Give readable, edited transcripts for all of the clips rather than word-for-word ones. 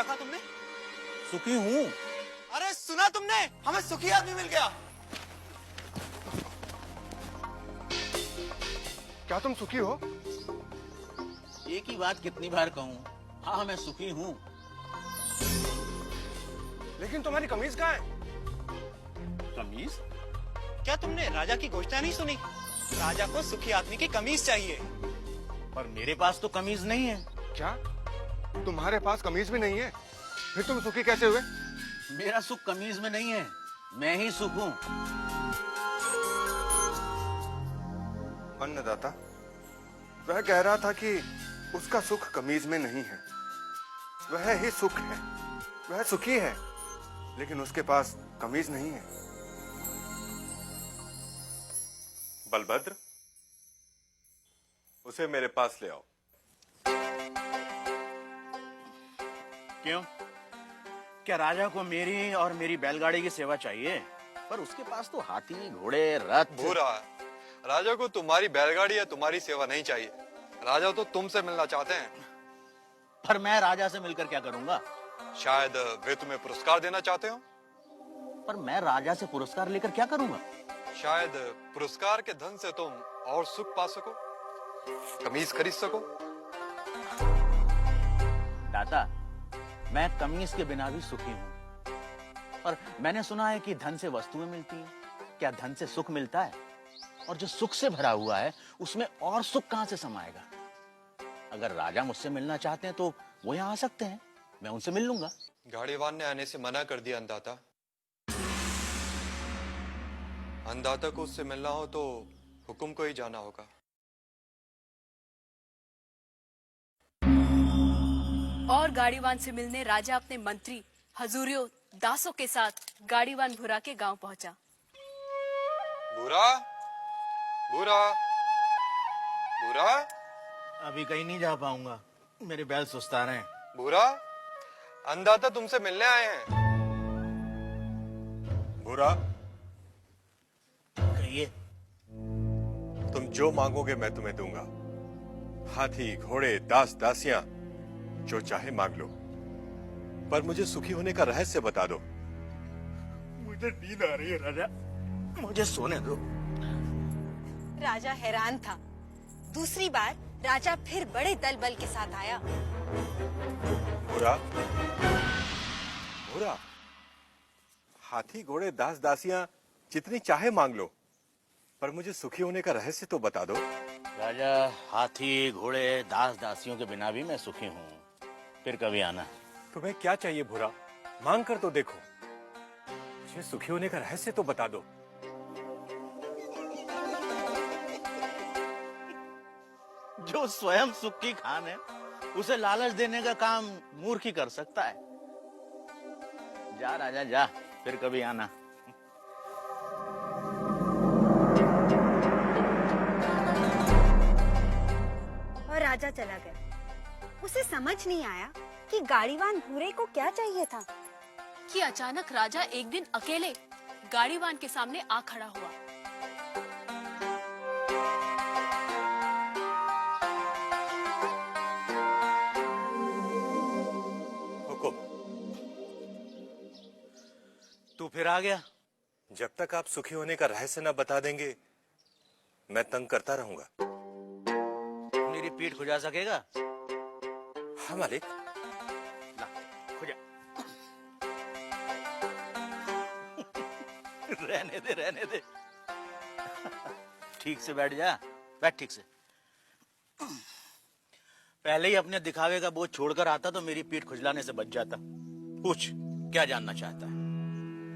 क्या कहा तुमने? सुखी हूँ। अरे सुना तुमने, हमें सुखी आदमी मिल गया। क्या तुम सुखी हो? एक ही बात कितनी बार कहूँ? हाँ मैं सुखी हूँ। लेकिन तुम्हारी कमीज कहाँ है? कमीज? क्या तुमने राजा की घोषणा नहीं सुनी? राजा को सुखी आदमी की कमीज चाहिए। पर मेरे पास तो कमीज नहीं है। क्या तुम्हारे पास कमीज भी नहीं है? फिर तुम सुखी कैसे हुए? मेरा सुख कमीज में नहीं है, मैं ही सुख हूँ। अन्नदाता, वह कह रहा था कि उसका सुख कमीज में नहीं है, वह ही सुख है, वह सुखी है, लेकिन उसके पास कमीज नहीं है। बलभद्र, उसे मेरे पास ले आओ। क्यों? क्या राजा को मेरी और मेरी बैलगाड़ी की सेवा चाहिए? पर उसके पास तो हाथी, घोड़े, रथ। भूरा, राजा को तुम्हारी बैलगाड़ी या तुम्हारी सेवा नहीं चाहिए। राजा तो तुमसे मिलना चाहते हैं। पर मैं राजा से मिलकर क्या करूंगा? शायद वे तुम्हें पुरस्कार देना चाहते हो। पर मैं राजा से पुरस्कार लेकर क्या करूंगा? शायद पुरस्कार के धन से तुम और सुख पा सको, कमीज खरीद सको। दाता, मैं कमीज के बिना भी सुखी हूँ। पर मैंने सुना है कि धन से वस्तुएं मिलती हैं। क्या धन से सुख मिलता है? और जो सुख से भरा हुआ है उसमें और सुख कहां से समाएगा? अगर राजा मुझसे मिलना चाहते हैं तो वो यहाँ आ सकते हैं, मैं उनसे मिल लूंगा। गाड़ीवान ने आने से मना कर दिया अन्नदाता। अन्नदाता को उससे मिलना हो तो हुकुम को ही जाना होगा। और गाड़ीवान से मिलने राजा अपने मंत्री हजूरियों दासों के साथ गाड़ीवान भूरा के गांव पहुंचा। भूरा, भूरा, भूरा, अभी कहीं नहीं जा पाऊंगा, मेरे बैल सुस्ता रहे हैं। भूरा, अन्नदाता तुमसे मिलने आए हैं। भूरा, कहिए। तुम जो मांगोगे मैं तुम्हें दूंगा। हाथी, घोड़े, दास, दासियां, जो चाहे मांग लो, पर मुझे सुखी होने का रहस्य बता दो। मुझे नींद आ रही है राजा, मुझे सोने दो। राजा हैरान था। दूसरी बार राजा फिर बड़े दल बल के साथ आया। भूरा, भूरा, हाथी, घोड़े, दास, दासियां जितनी चाहे मांग लो, पर मुझे सुखी होने का रहस्य तो बता दो। राजा, हाथी, घोड़े, दास, दासियों के बिना भी मैं सुखी हूँ। फिर कभी आना। तुम्हें क्या चाहिए भूरा? मांग कर तो देखो। मुझे सुखी होने का रहस्य तो बता दो। जो स्वयं सुख की खान है उसे लालच देने का काम मूर्ख ही कर सकता है। जा राजा जा, फिर कभी आना। और राजा चला गया। उसे समझ नहीं आया कि गाड़ीवान भूरे को क्या चाहिए था। कि अचानक राजा एक दिन अकेले गाड़ीवान के सामने आ खड़ा हुआ। हुकुम। तू फिर आ गया? जब तक आप सुखी होने का रहस्य न बता देंगे मैं तंग करता रहूंगा। मेरी पीठ खुजा सकेगा? हाँ मालिक। ला, खुजा। रहने दे, रहने दे। ठीक से बैठ जा, बैठ ठीक से। पहले ही अपने दिखावे का बोझ छोड़कर आता तो मेरी पीठ खुजलाने से बच जाता। पूछ, क्या जानना चाहता है?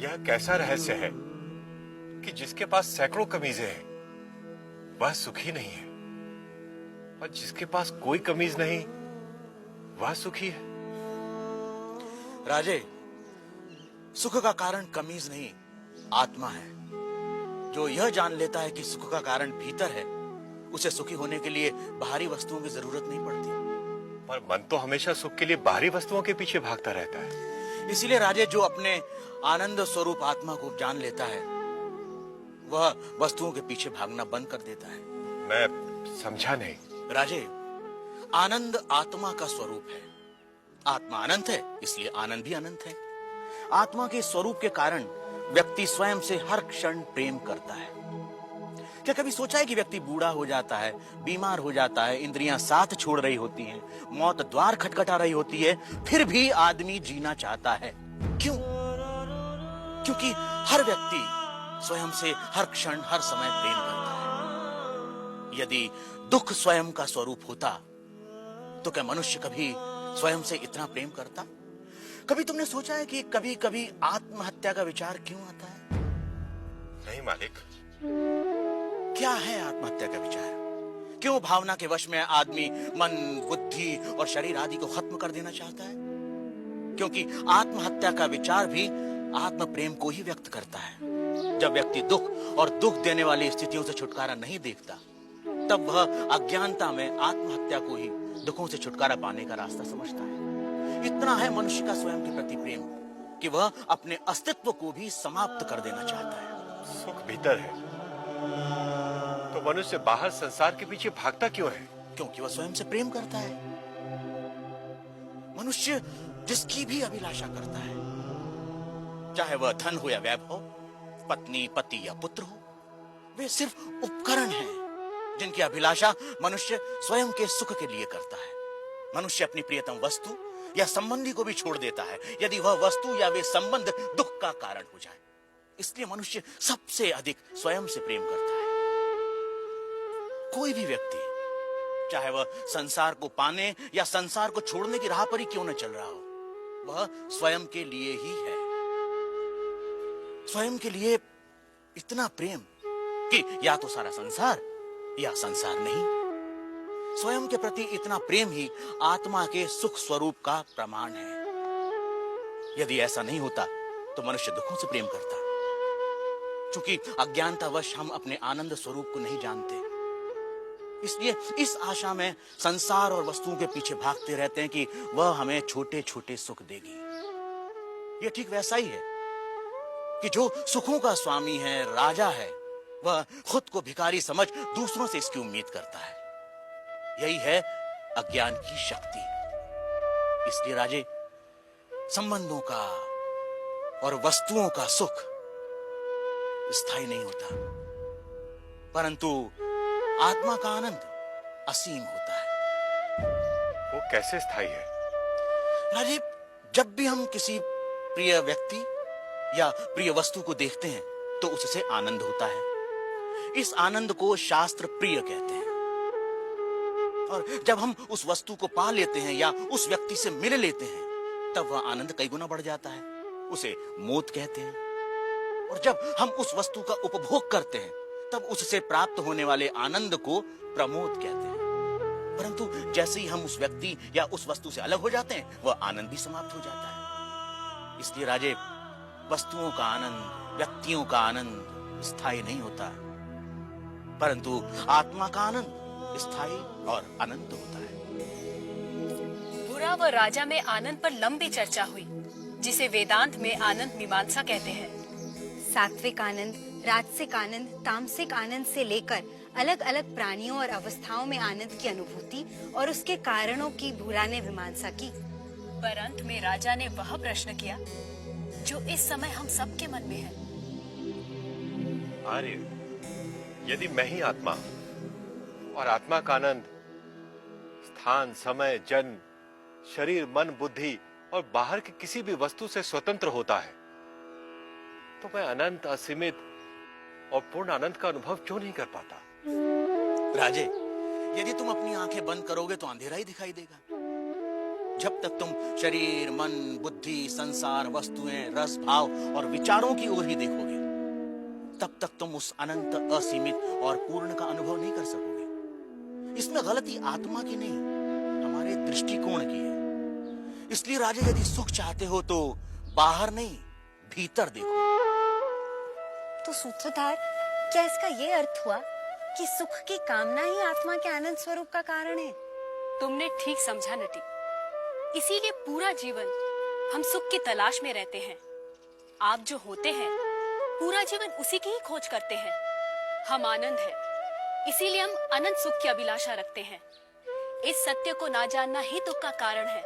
यह कैसा रहस्य है कि जिसके पास सैकड़ों कमीजें हैं वह सुखी नहीं है, और जिसके पास कोई कमीज नहीं वह सुखी है? राजे, सुख का कारण कमीज नहीं, आत्मा है। जो यह जान लेता है कि सुख का कारण भीतर है, उसे सुखी होने के लिए बाहरी वस्तुओं की जरूरत नहीं पड़ती। पर मन तो हमेशा सुख के लिए बाहरी वस्तुओं के पीछे भागता रहता है। इसीलिए राजे, जो अपने आनंद स्वरूप आत्मा को जान लेता है वह वस्तुओं के पीछे भागना बंद कर देता है। मैं समझा नहीं। राजे, आनंद आत्मा का स्वरूप है। आत्मा अनंत है, इसलिए आनंद भी अनंत है। आत्मा के स्वरूप के कारण व्यक्ति स्वयं से हर क्षण प्रेम करता है। क्या कभी सोचा है कि व्यक्ति बूढ़ा हो जाता है, बीमार हो जाता है, इंद्रियां साथ छोड़ रही होती हैं, मौत द्वार खटखटा रही होती है, फिर भी आदमी जीना चाहता है? क्यों? क्योंकि हर व्यक्ति स्वयं से हर क्षण हर समय प्रेम करता है। यदि दुख स्वयं का स्वरूप होता तो क्या मनुष्य कभी स्वयं से इतना प्रेम करता? कभी तुमने सोचा है कि कभी कभी आत्महत्या का विचार क्यों आता है? नहीं मालिक। क्या है आत्महत्या का विचार? क्यों भावना के वश में आदमी मन, बुद्धि और शरीर आदि को खत्म कर देना चाहता है? क्योंकि आत्महत्या का विचार भी आत्म प्रेम को ही व्यक्त करता है। जब व्यक्ति दुख और दुख देने वाली स्थितियों से छुटकारा नहीं देखता, तब वह अज्ञानता में आत्महत्या को ही दुखों से छुटकारा पाने का रास्ता समझता है। इतना है मनुष्य का स्वयं के प्रति प्रेम कि वह अपने अस्तित्व को भी समाप्त कर देना चाहता है। सुख भीतर है तो मनुष्य बाहर संसार के पीछे भागता क्यों है? क्योंकि वह स्वयं से प्रेम करता है। मनुष्य जिसकी भी अभिलाषा करता है, चाहे वह धन हो या वैभव, पत्नी, पति या पुत्र हो, वे सिर्फ उपकरण हैं जिनकी अभिलाषा मनुष्य स्वयं के सुख के लिए करता है। मनुष्य अपनी प्रियतम वस्तु या संबंधी को भी छोड़ देता है यदि वह वस्तु या वे संबंध दुख का कारण हो जाए। इसलिए मनुष्य सबसे अधिक स्वयं से प्रेम करता है। कोई भी व्यक्ति, चाहे वह संसार को पाने या संसार को छोड़ने की राह पर ही क्यों न चल रहा हो, वह स्वयं के लिए ही है। स्वयं के लिए इतना प्रेम कि या तो सारा संसार या संसार नहीं। स्वयं के प्रति इतना प्रेम ही आत्मा के सुख स्वरूप का प्रमाण है। यदि ऐसा नहीं होता तो मनुष्य दुखों से प्रेम करता। क्योंकि अज्ञानतावश हम अपने आनंद स्वरूप को नहीं जानते, इसलिए इस आशा में संसार और वस्तुओं के पीछे भागते रहते हैं कि वह हमें छोटे छोटे सुख देगी। यह ठीक वैसा ही है कि जो सुखों का स्वामी है, राजा है, वह खुद को भिखारी समझ दूसरों से इसकी उम्मीद करता है। यही है अज्ञान की शक्ति। इसलिए राजे, संबंधों का और वस्तुओं का सुख स्थायी नहीं होता, परंतु आत्मा का आनंद असीम होता है। वो कैसे स्थायी है? राजीव, जब भी हम किसी प्रिय व्यक्ति या प्रिय वस्तु को देखते हैं तो उससे आनंद होता है। इस आनंद को शास्त्र प्रिय कहते हैं। और जब हम उस वस्तु को पा लेते हैं या उस व्यक्ति से मिल लेते हैं, तब वह आनंद कई गुना बढ़ जाता है। उसे मोद कहते हैं। और जब हम उस वस्तु का उपभोग करते हैं, तब उससे प्राप्त होने वाले आनंद को प्रमोद कहते हैं। परंतु जैसे ही हम उस व्यक्ति या उस वस्तु से अलग हो जाते हैं, वह आनंद भी समाप्त हो जाता है। इसलिए राजे, वस्तुओं का आनंद, व्यक्तियों का आनंद स्थायी नहीं होता, परंतु आत्मा का आनंद स्थायी और अनंत होता है। बुरा व राजा में आनंद पर लंबी चर्चा हुई, जिसे वेदांत में आनंद मीमांसा कहते हैं। सात्विक आनंद, राजसिक आनंद, तामसिक आनंद से लेकर अलग अलग प्राणियों और अवस्थाओं में आनंद की अनुभूति और उसके कारणों की बुरा ने मीमांसा की। पर अंत में राजा ने वह प्रश्न किया जो इस समय हम सबके मन में है। आर्य, यदि मैं ही आत्मा और आत्मा का आनंद स्थान, समय, जन्म, शरीर, मन, बुद्धि और बाहर की किसी भी वस्तु से स्वतंत्र होता है, तो मैं अनंत, असीमित और पूर्ण आनंद का अनुभव क्यों नहीं कर पाता? राजे, यदि तुम अपनी आंखें बंद करोगे तो अंधेरा ही दिखाई देगा। जब तक तुम शरीर, मन, बुद्धि, संसार, वस्तुएं, रस, भाव और विचारों की ओर ही देखोगे, तब तक तुम उस अनंत, असीमित और पूर्ण का अनुभव नहीं कर सकोगे। इसमें गलती आत्मा की नहीं, हमारे दृष्टिकोण की है। इसलिए राजे, यदि सुख चाहते हो तो बाहर नहीं, भीतर देखो। तो सूत्रधार, क्या इसका ये अर्थ हुआ कि सुख की कामना ही आत्मा के आनंद स्वरूप का कारण है? तुमने ठीक समझा नटी। इसीलिए पूरा जीवन हम सुख की तलाश में रहते हैं। आप जो होते हैं, पूरा जीवन उसी की ही खोज करते हैं। हम आनंद है, इसीलिए हम अनंत सुख की अभिलाषा रखते हैं। इस सत्य को ना जानना ही दुख का कारण है।